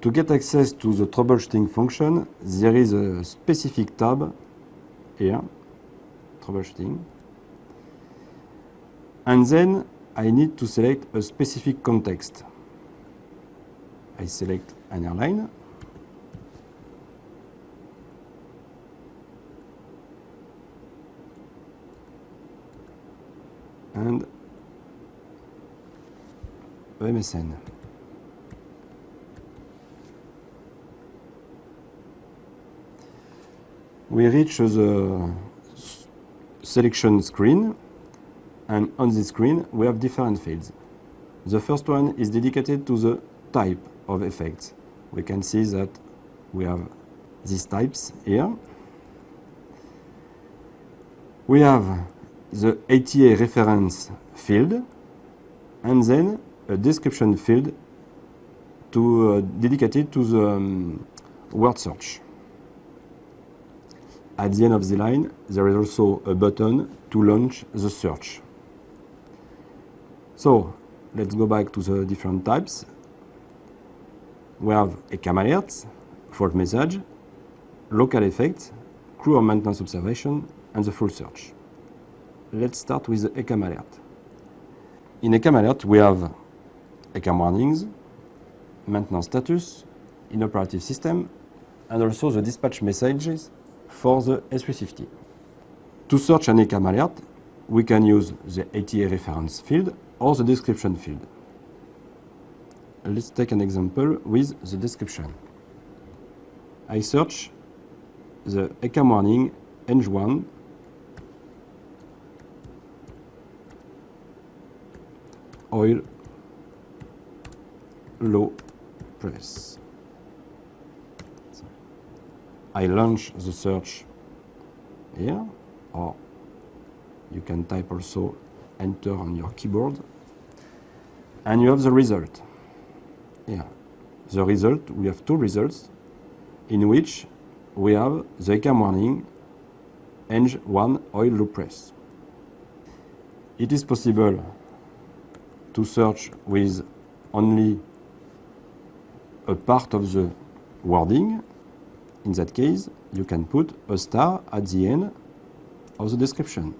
To get access to the troubleshooting function, there is a specific tab here, troubleshooting. And then I need to select a specific context. I select an airline. And MSN. We reach the selection screen, and on this screen we have different fields. The first one is dedicated to the type of effects. We can see that we have these types here. We have the ATA reference field, and then a description field dedicated to the word search. At the end of the line, there is also a button to launch the search. So let's go back to the different types. We have ECAM alerts, fault message, local effects, crew or maintenance observation, and the full search. Let's start with the ECAM alert. In ECAM alert, we have ECAM warnings, maintenance status, inoperative system, and also the dispatch messages for the S350. To search an ECAM alert, we can use the ATA reference field or the description field. Let's take an example with the description. I search the ECAM warning Eng1 oil low press. I launch the search here, or you can type also enter on your keyboard, and you have the result. Here, the result, we have two results in which we have the ECAM warning Eng1 oil low press. It is possible to search with only a part of the wording. In that case, you can put a star at the end of the description.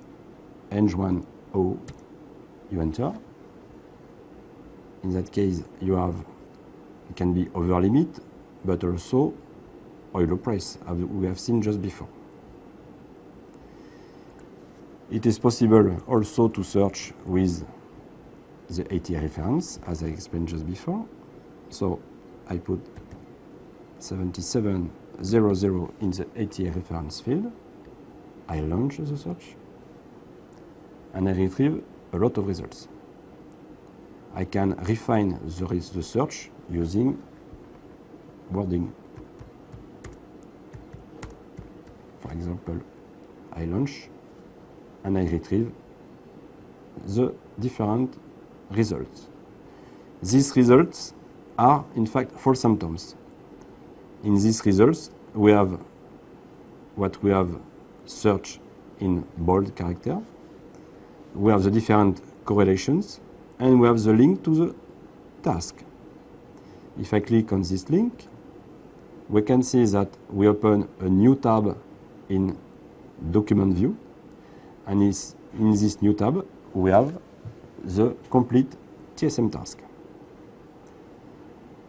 Eng1 O, you enter. In that case, it can be over limit, but also oil low price, as we have seen just before. It is possible also to search with the ATA reference, as I explained just before. So I put 7700 in the ATA reference field. I launch the search, and I retrieve a lot of results. I can refine the search using wording. For example, I launch and I retrieve the different results. These results are, in fact, 4 symptoms. In these results, we have what we have searched in bold character. We have the different correlations, and we have the link to the task. If I click on this link, we can see that we open a new tab in document view, and in this new tab, we have the complete TSM task.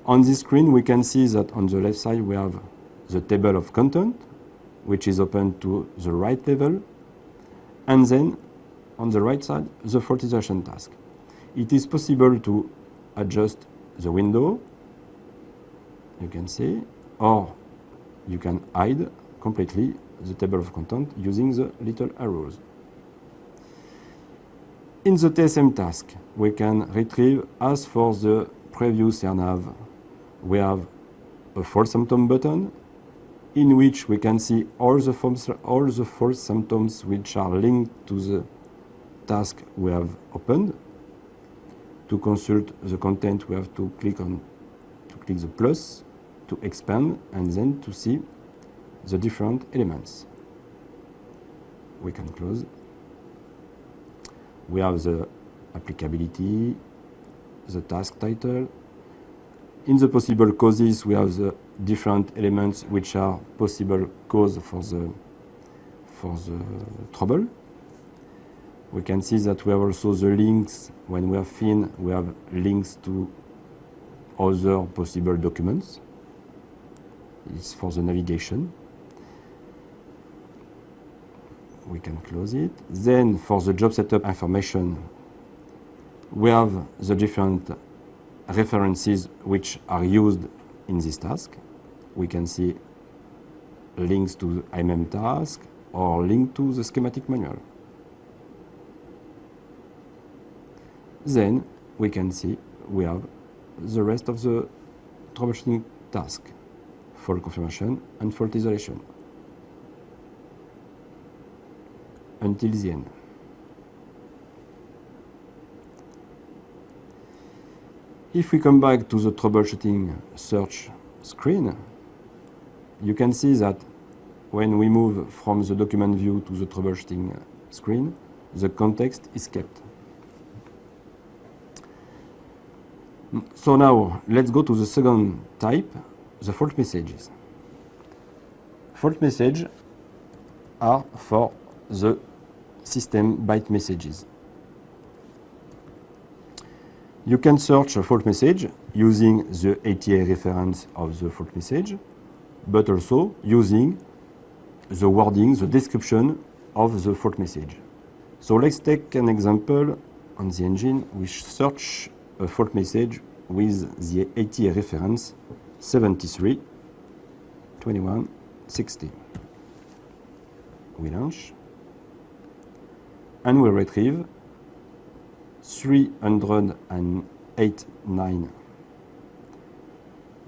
On this screen, we can see that on the left side, we have the table of content, which is open to the right level, and then on the right side, the faultization task. It is possible to adjust the window, you can see, or you can hide completely the table of content using the little arrows. In the TSM task, we can retrieve, as for the previous airnav, we have a false symptom button in which we can see all the false symptoms which are linked to the task we have opened. To consult the content, we have to click the plus to expand and then to see the different elements. We can close. We have the applicability, the task title, In the possible causes, we have the different elements which are possible cause for the trouble. We can see that we have also the links. When we have fin, we have links to other possible documents. It's for the navigation. We can close it. Then for the job setup information, we have the different references which are used in this task. We can see links to the IMM task or link to the schematic manual. Then we can see we have the rest of the troubleshooting task, fault confirmation and fault isolation, until the end. If we come back to the troubleshooting search screen, you can see that when we move from the document view to the troubleshooting screen, the context is kept. So now let's go to the second type, the fault messages. Fault messages are for the system byte messages. You can search a fault message using the ATA reference of the fault message, but also using the wording, the description of the fault message. So let's take an example on the engine. We search a fault message with the ATA reference 73.21.60. We launch and we retrieve 389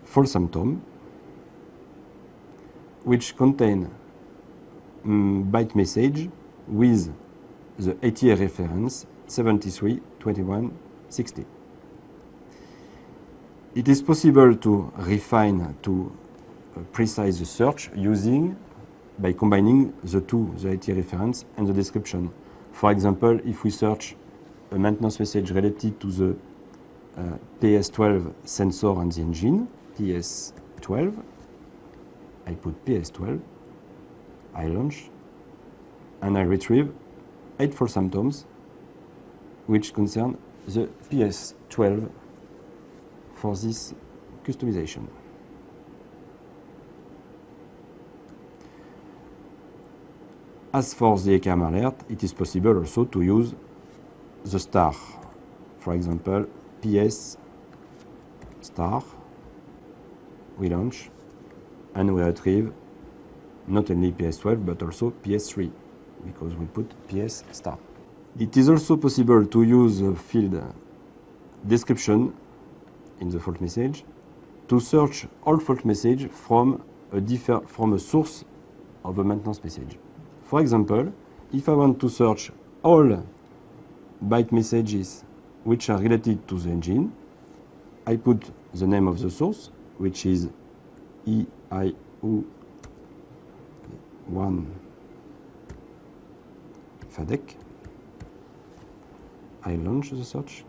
fault symptoms which contain byte message with the ATA reference 73.21.60. It is possible to refine, to precise the search by combining the two, the ATA reference and the description. For example, if we search a maintenance message related to the PS12 sensor on the engine, PS12, I put PS12, I launch, and I retrieve 8 fault symptoms which concern the PS12 for this customization. As for the ECAM alert, it is possible also to use the star. For example, PS star, we launch, and we retrieve not only PS12 but also PS3, because we put PS star. It is also possible to use the field description in the fault message to search all fault message from a source of a maintenance message. For example, if I want to search all byte messages which are related to the engine, I put the name of the source, which is EIU1 FADEC. I launch the search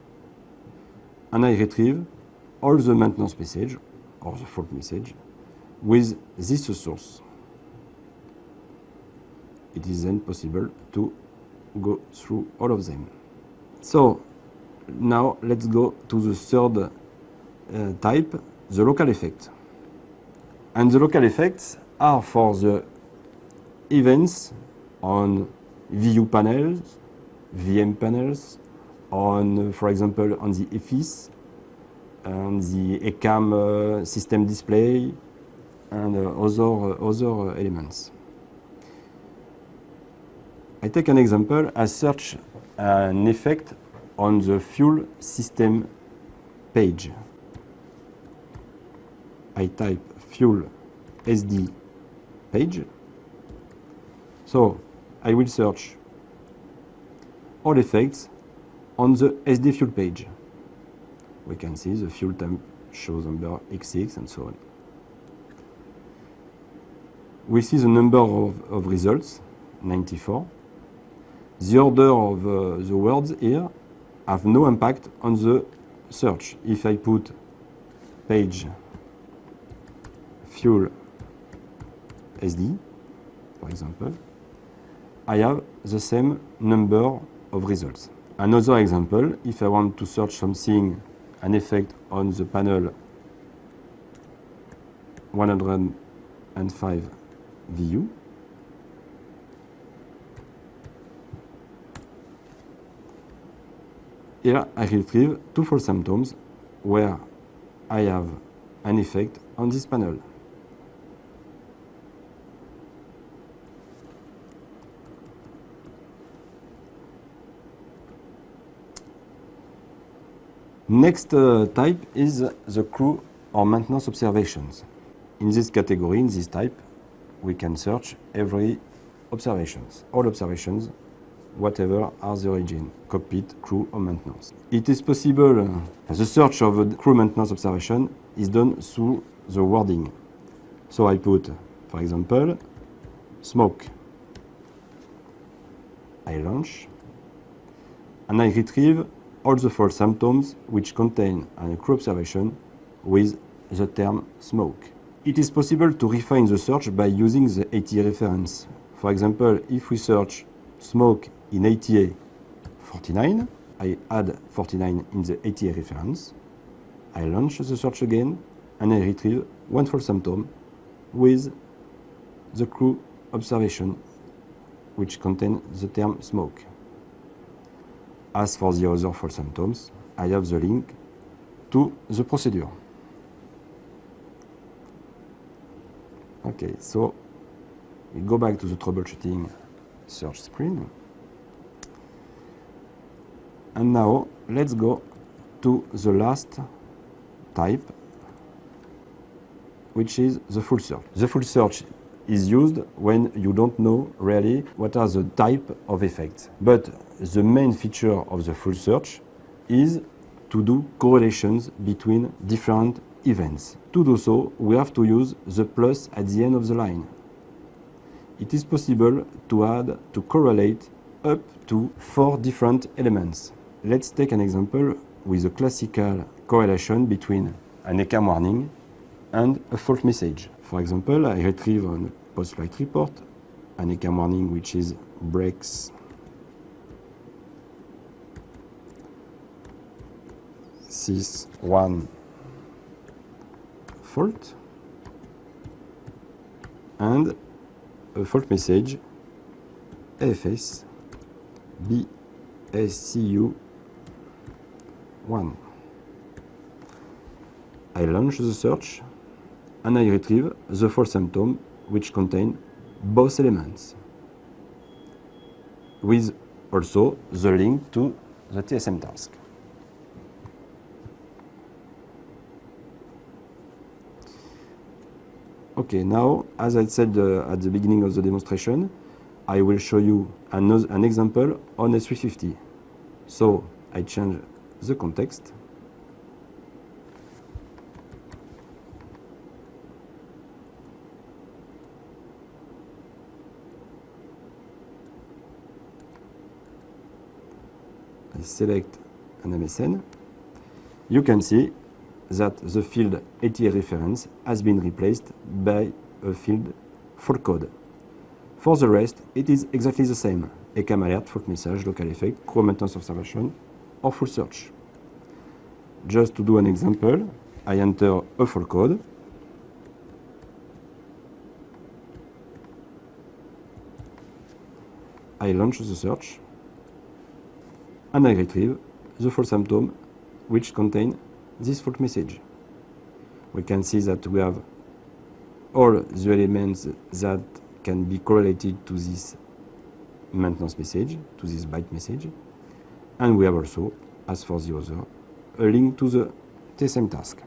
and I retrieve all the maintenance message or the fault message with this source. It is then possible to go through all of them. So now let's go to the third type, the local effect. And the local effects are for the events on VU panels, VM panels, on, for example, on the EFIS, and the ECAM system display, and other elements. I take an example. I search an effect on the fuel system page. I type fuel SD page. So I will search all effects on the SD fuel page. We can see the fuel temp shows number X6 and so on. We see the number of results, 94. The order of the words here have no impact on the search. If I put page fuel SD, for example, I have the same number of results. Another example, if I want to search something, an effect on the panel 105 VU, here I retrieve two false symptoms where I have an effect on this panel. Next type is the crew or maintenance observations. In this category, in this type, we can search every observations, all observations, whatever are the origin, cockpit, crew or maintenance. It is possible, the search of a crew maintenance observation is done through the wording. So I put, for example, smoke. I launch, and I retrieve all the false symptoms which contain a crew observation with the term smoke. It is possible to refine the search by using the ATA reference. For example, if we search smoke in ATA 49, I add 49 in the ATA reference, I launch the search again, and I retrieve one false symptom with the crew observation which contains the term smoke. As for the other false symptoms, I have the link to the procedure. Okay, so we go back to the troubleshooting search screen. And now let's go to the last type, which is the full search. The full search is used when you don't know really what are the type of effects. But the main feature of the full search is to do correlations between different events. To do so, we have to use the plus at the end of the line. It is possible to correlate up to 4 different elements. Let's take an example with a classical correlation between an ECAM warning and a fault message. For example, I retrieve on a post-flight report an ECAM warning which is brakes 6-1 fault and a fault message AFS BSCU 1. I launch the search and I retrieve the false symptom which contain both elements, with also the link to the TSM task. Okay, now, as I said at the beginning of the demonstration, I will show you an example on a 350. So I change the context. I select an MSN. You can see that the field ATA reference has been replaced by a field fault code. For the rest, it is exactly the same: ECAM alert, fault message, local effect, crew maintenance observation, or full search. Just to do an example, I enter a fault code. I launch the search, and I retrieve the false symptom which contain this fault message. We can see that we have all the elements that can be correlated to this maintenance message, to this byte message, and we have also, as for the other, a link to the TSM task.